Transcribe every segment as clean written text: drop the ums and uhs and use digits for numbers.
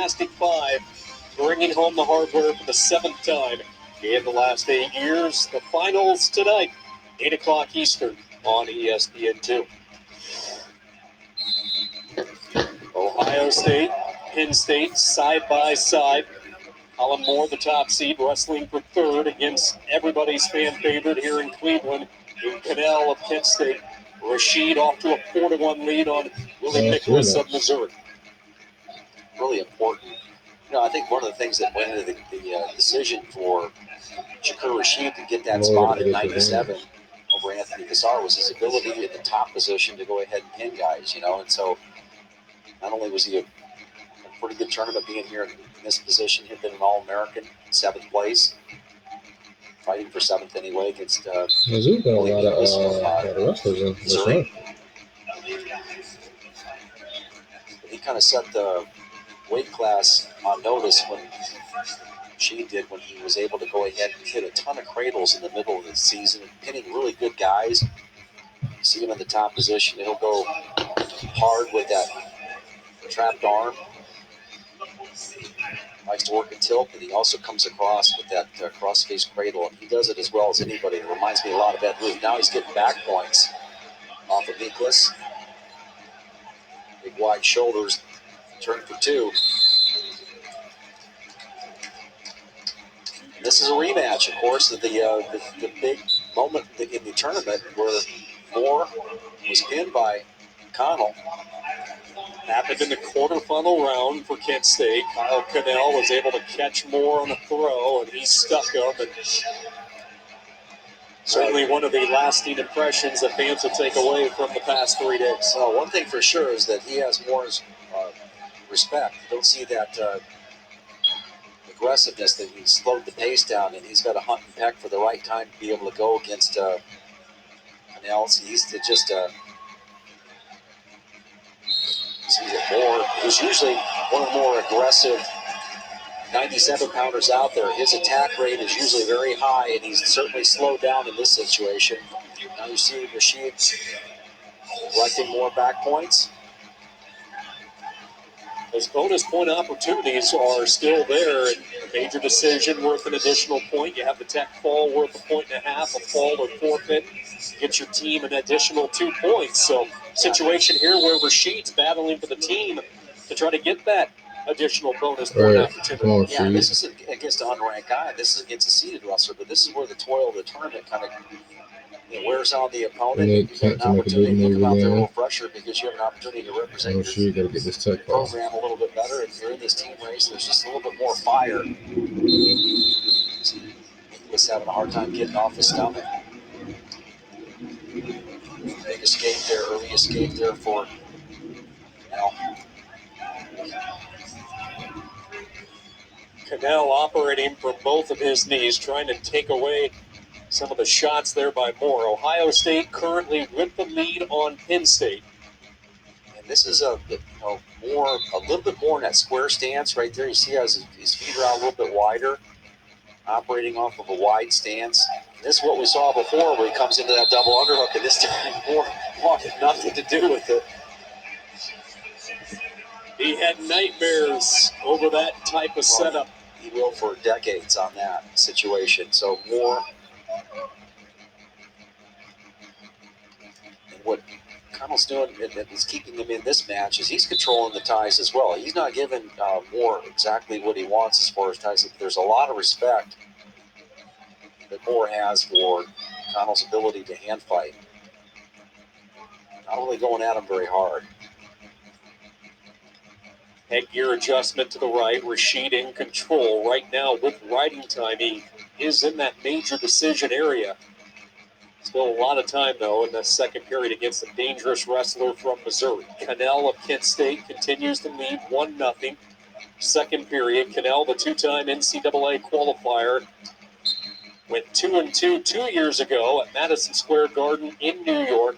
Fantastic Five, bringing home the hardware for the 7th time in the last 8 years. The finals tonight, 8 o'clock Eastern on ESPN2. Ohio State, Penn State, side by side. Colin Moore, the top seed, wrestling for third against everybody's fan favorite here in Cleveland, in Conel of Kent State. Rasheed off to a 4-1 lead on Willie Miklus of Missouri. Really important. I think one of the things that went into the decision for Shakur Rasheed to get that spot at 97 over Anthony Cassar was his ability in the top position to go ahead and pin guys, and so not only was he a pretty good tournament being here in this position, he'd been an All-American, 7th place, fighting for 7th anyway against Mizzou's got a lot of wrestlers in Missouri. He kind of set the weight class on notice when she did, when he was able to go ahead and hit a ton of cradles in the middle of the season, pinning really good guys. You see him in the top position, he'll go hard with that trapped arm. Likes to work a tilt, but he also comes across with that cross-face cradle, and he does it as well as anybody. It reminds me a lot of Ed Ruth. Now he's getting back points off of Miklus. Big wide shoulders, turn for 2. And this is a rematch, of course, of the big moment in the tournament where Moore was pinned by Conel. Happened in the quarterfinal round for Kent State. Kyle Conel was able to catch Moore on a throw, and he stuck him. And certainly one of the lasting impressions that fans will take away from the past 3 days. So one thing for sure is that he has Moore's respect. You don't see that aggressiveness, that he slowed the pace down, and he's got a hunt and peck for the right time to be able to go against Conel. So he's just see that Moore, who's usually one of the more aggressive 97-pounders out there. His attack rate is usually very high, and he's certainly slowed down in this situation. Now you see Rasheed collecting more back points. Those bonus point opportunities are still there. And a major decision worth an additional point. You have the tech fall worth 1.5, a fall or forfeit. Get your team an additional 2 points. So situation here where Rasheed's battling for the team to try to get that additional bonus point opportunity. Yeah, this is against an unranked guy. This is against a seeded wrestler, but this is where the toil of the tournament kind of wears on the opponent. You get an opportunity to come out there a little fresher because you have an opportunity to represent your program a little bit better. If you're in this team race, there's just a little bit more fire. Miklus having a hard time getting off his stomach. Big escape there, early escape there for Conel operating from both of his knees, trying to take away some of the shots there by Moore. Ohio State currently with the lead on Penn State. And this is a little bit more in that square stance right there. You see how his feet are out a little bit wider, operating off of a wide stance. And this is what we saw before where he comes into that double underhook, and this time Moore wanted nothing to do with it. He had nightmares over that type of setup. He will for decades on that situation. So Moore, and what Conel's doing that is keeping him in this match is he's controlling the ties as well. He's not giving Moore exactly what he wants as far as ties. There's a lot of respect that Moore has for Conel's ability to hand fight. Not only going at him very hard. Headgear adjustment to the right. Rasheed in control right now with riding time. He is in that major decision area. Still a lot of time, though, in the second period against a dangerous wrestler from Missouri. Conel of Kent State continues to lead 1-0. Second period, Conel, the two-time NCAA qualifier, went 2-2 2 years ago at Madison Square Garden in New York.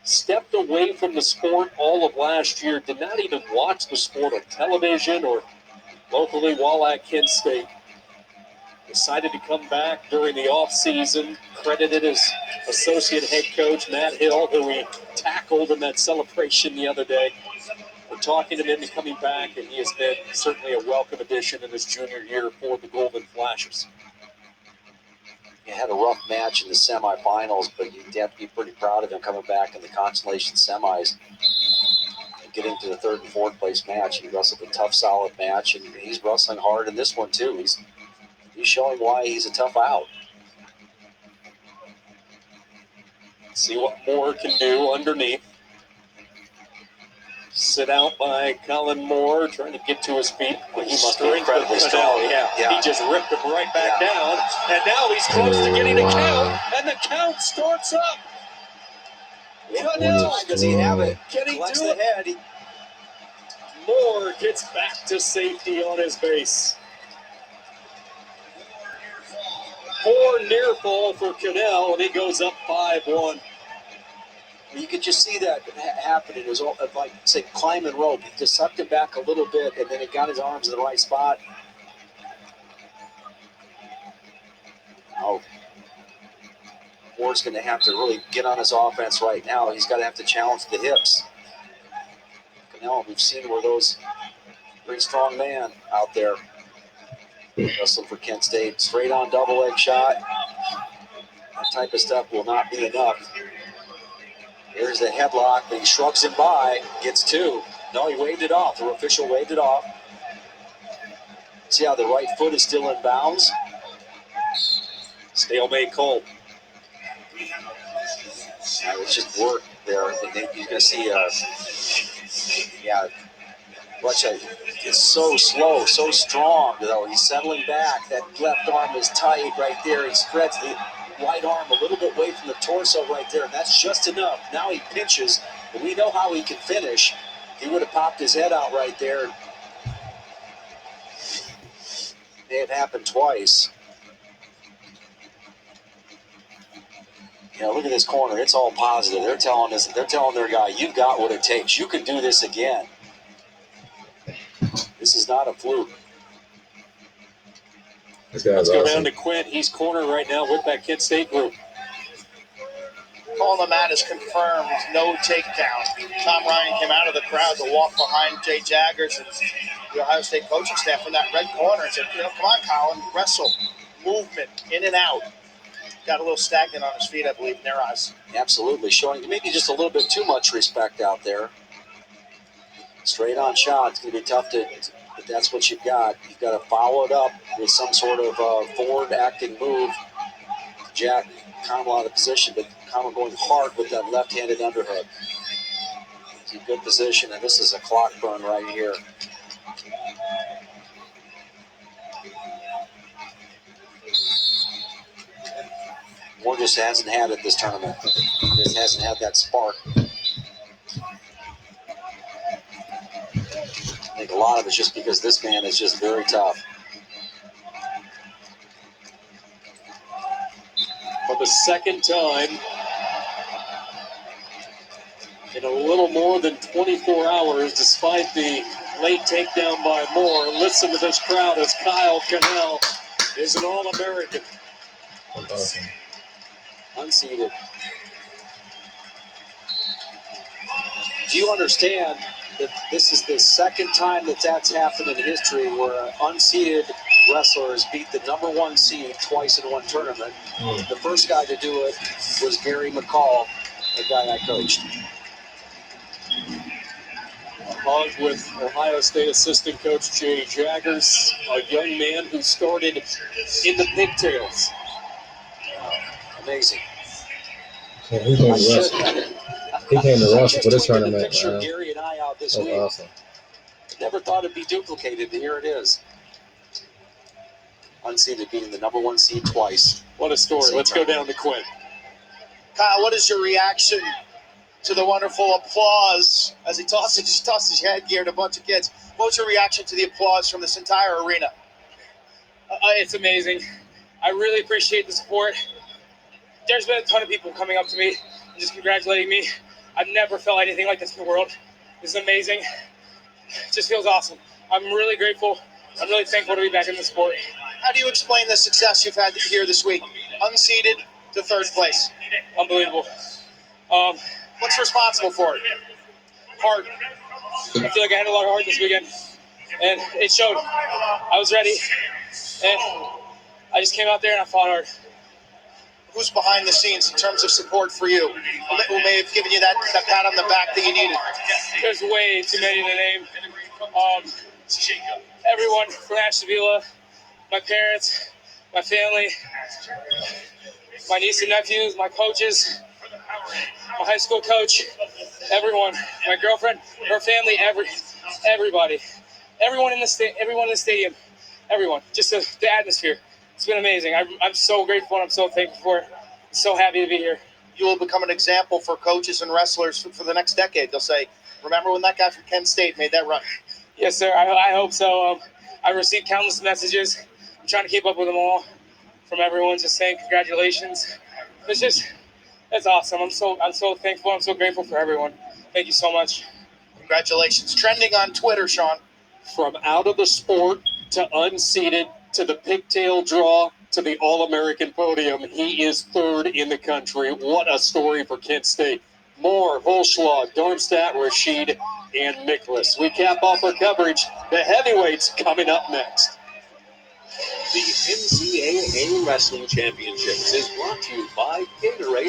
Stepped away from the sport all of last year, did not even watch the sport on television or locally while at Kent State. Decided to come back during the offseason, credited his associate head coach, Matt Hill, who he tackled in that celebration the other day, for for talking him into coming back, and he has been certainly a welcome addition in his junior year for the Golden Flashes. He had a rough match in the semifinals, but you'd have to be pretty proud of him coming back in the consolation semis and getting to the third and fourth place match. He wrestled a tough, solid match, and he's wrestling hard in this one too. He's showing why he's a tough out. See what Moore can do underneath. Sit out by Colin Moore, trying to get to his feet. Well, he must be incredibly strong. Yeah. He just ripped him right back down, and now he's close to getting a count, and the count starts up. Conel, Does he have it? Can he Collects do the it? head. Moore gets back to safety on his base. 4 near fall for Conel, and he goes up 5-1. You could just see that happening. It was like, say, climbing rope. He just sucked it back a little bit, and then he got his arms in the right spot. Oh, Ward's going to have to really get on his offense right now. He's got to have to challenge the hips. Conel, we've seen where those very strong man out there wrestling for Kent State. Straight on double leg shot. That type of stuff will not be enough. There's the headlock, but he shrugs him by, gets 2. No, he waved it off. The official waved it off. See how the right foot is still in bounds? Stalemate call. It's just work there. You're going to see, watch that. It's so slow, so strong, though. He's settling back. That left arm is tight right there. He spreads the right arm a little bit away from the torso right there, and that's just enough. Now he pinches, and we know how he can finish. He would have popped his head out right there. May have happened twice. Look at this corner. It's all positive. They're telling their guy, you've got what it takes. You can do this again. This is not a fluke. Let's go down to Quint. He's corner right now with that Kent State group. Call on the mat is confirmed. No takedown. Tom Ryan came out of the crowd to walk behind Jay Jaggers and the Ohio State coaching staff in that red corner and said, come on, Colin, wrestle, movement, in and out. Got a little stagnant on his feet, I believe, in their eyes. Absolutely, showing maybe just a little bit too much respect out there. Straight on shot, it's going to be tough but that's what you've got. You've got to follow it up with some sort of forward acting move. Jack Conel out of position, but Conel going hard with that left-handed underhook. It's a good position, and this is a clock burn right here. Moore just hasn't had it this tournament. He just hasn't had that spark. I think a lot of it's just because this man is just very tough. For the second time in a little more than 24 hours, despite the late takedown by Moore. Listen to this crowd as Kyle Conel is an All-American. Awesome. Unseated. Do you understand that this is the second time that's happened in history where an unseeded wrestler has beat the number 1 seed twice in one tournament? The first guy to do it was Gary McCall, the guy I coached. Along with Ohio State assistant coach Jay Jaggers, a young man who started in the pigtails. Amazing. Yeah, he came to wrestle. He came to wrestle for this tournament, picture man. Gary and I out this That's week. awesome. Never thought it'd be duplicated, and here it is. Unseeded beating the number 1 seed twice. What a story. Let's go down to Quinn. Kyle, what is your reaction to the wonderful applause as he tosses his headgear to a bunch of kids? What was your reaction to the applause from this entire arena? It's amazing. I really appreciate the support. There's been a ton of people coming up to me and just congratulating me. I've never felt anything like this in the world. This is amazing. It just feels awesome. I'm really grateful. I'm really thankful to be back in the sport. How do you explain the success you've had here this week? Unseeded to third place. Unbelievable. What's responsible for it? Heart. I feel like I had a lot of heart this weekend, and it showed. I was ready, and I just came out there and I fought hard. Who's behind the scenes in terms of support for you? Who may have given you that pat on the back that you needed? There's way too many to name. Everyone from Ashtabula, my parents, my family, my niece and nephews, my coaches, my high school coach, everyone, my girlfriend, her family, everybody, everyone in the stadium, everyone, just the atmosphere. It's been amazing. I'm so grateful and I'm so thankful for it. I'm so happy to be here. You will become an example for coaches and wrestlers for the next decade. They'll say, remember when that guy from Kent State made that run? Yes, sir. I hope so. I received countless messages. I'm trying to keep up with them all from everyone just saying congratulations. That's awesome. I'm so thankful. I'm so grateful for everyone. Thank you so much. Congratulations. Trending on Twitter, Sean. From out of the sport to unseated to the pigtail draw to the All-American podium, he is third in the country. What a story for Kent State. More Holschlag, Darmstadt, Rasheed, and Miklus. We cap off our coverage. The heavyweights coming up next. The NCAA Wrestling Championships is brought to you by Gatorade